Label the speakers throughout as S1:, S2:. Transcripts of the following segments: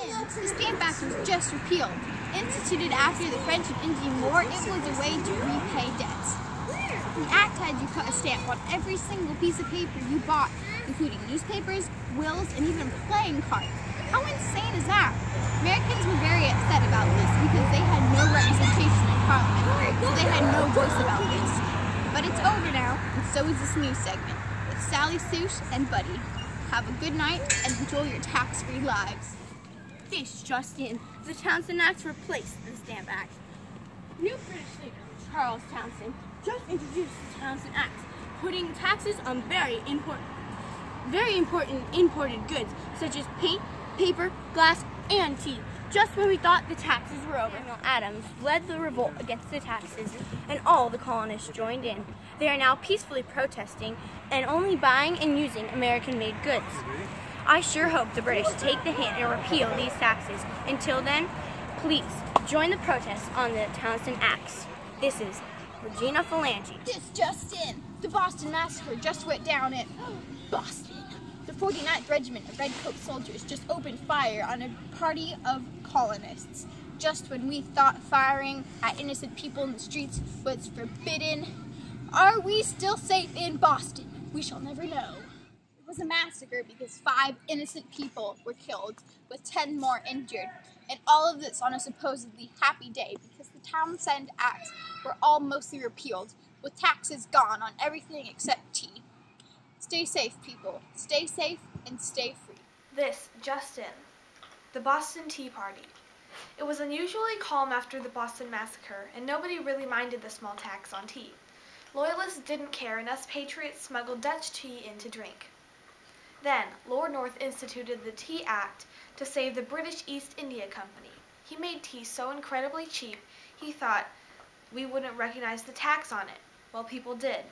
S1: The Stamp Act was just repealed. Instituted after the French and Indian War, it was a way to repay debts. The act had you cut a stamp on every single piece of paper you bought, including newspapers, wills, and even playing cards. How insane is that? Americans were very upset about this because they had no representation in Parliament, so they had no voice about this. But it's over now, and so is this news segment with Sally Sush and Buddy. Have a good night and enjoy your tax-free lives.
S2: This just in, the Townshend Act replaced the Stamp Act. New British leader Charles Townshend just introduced the Townshend Act, putting taxes on very important imported goods such as paint, paper, glass, and tea. Just when we thought the taxes were over, Samuel Adams led the revolt against the taxes, and all the colonists joined in. They are now peacefully protesting and only buying and using American-made goods. I sure hope the British take the hint and repeal these taxes. Until then, please join the protests on the Townshend Acts. This is Regina Phalange.
S1: This just in, the Boston Massacre just went down at Boston. The 49th Regiment of Redcoat soldiers just opened fire on a party of colonists. Just when we thought firing at innocent people in the streets was forbidden. Are we still safe in Boston? We shall never know. It was a massacre because 5 innocent people were killed, with 10 more injured. And all of this on a supposedly happy day because the Townshend Acts were all mostly repealed, with taxes gone on everything except tea. Stay safe, people. Stay safe and stay free.
S3: This just in. The Boston Tea Party. It was unusually calm after the Boston Massacre, and nobody really minded the small tax on tea. Loyalists didn't care, and us patriots smuggled Dutch tea in to drink. Then, Lord North instituted the Tea Act to save the British East India Company. He made tea so incredibly cheap, he thought we wouldn't recognize the tax on it. Well, people did.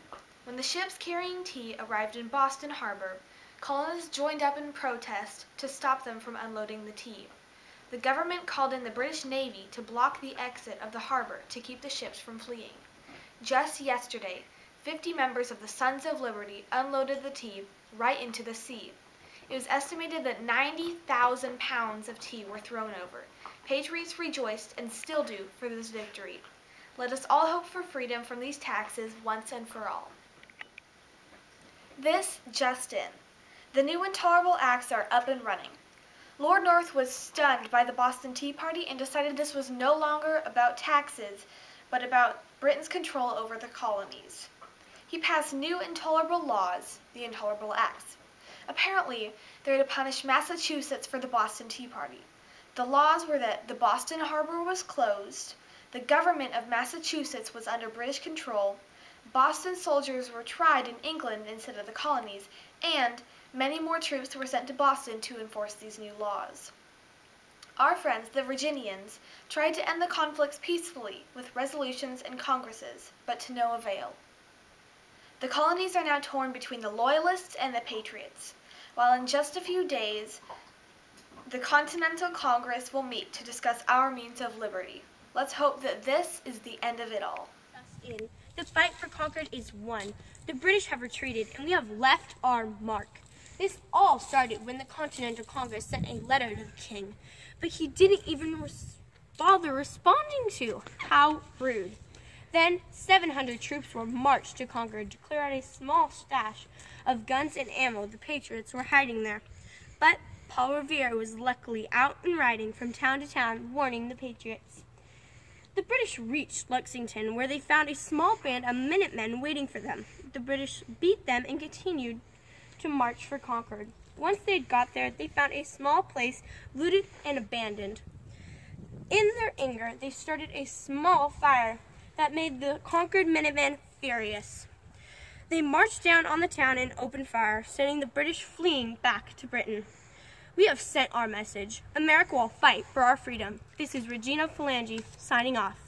S3: When the ships carrying tea arrived in Boston Harbor, colonists joined up in protest to stop them from unloading the tea. The government called in the British Navy to block the exit of the harbor to keep the ships from fleeing. Just yesterday, 50 members of the Sons of Liberty unloaded the tea right into the sea. It was estimated that 90,000 pounds of tea were thrown over. Patriots rejoiced and still do for this victory. Let us all hope for freedom from these taxes once and for all. This just in. The new Intolerable Acts are up and running. Lord North was stunned by the Boston Tea Party and decided this was no longer about taxes, but about Britain's control over the colonies. He passed new intolerable laws, the Intolerable Acts. Apparently, they were to punish Massachusetts for the Boston Tea Party. The laws were that the Boston Harbor was closed, the government of Massachusetts was under British control, Boston soldiers were tried in England instead of the colonies, and many more troops were sent to Boston to enforce these new laws. Our friends, the Virginians, tried to end the conflicts peacefully with resolutions and congresses, but to no avail. The colonies are now torn between the Loyalists and the Patriots, while in just a few days, the Continental Congress will meet to discuss our means of liberty. Let's hope that this is the end of it all.
S2: The fight for Concord is won. The British have retreated, and we have left our mark. This all started when the Continental Congress sent a letter to the king, but he didn't even bother responding to. How rude. Then 700 troops were marched to Concord to clear out a small stash of guns and ammo the Patriots were hiding there. But Paul Revere was luckily out and riding from town to town, warning the Patriots. The British reached Lexington, where they found a small band of Minutemen waiting for them. The British beat them and continued to march for Concord. Once they had got there, they found a small place looted and abandoned. In their anger, they started a small fire that made the Concord Minutemen furious. They marched down on the town and opened fire, sending the British fleeing back to Britain. We have sent our message. America will fight for our freedom. This is Regina Phalange signing off.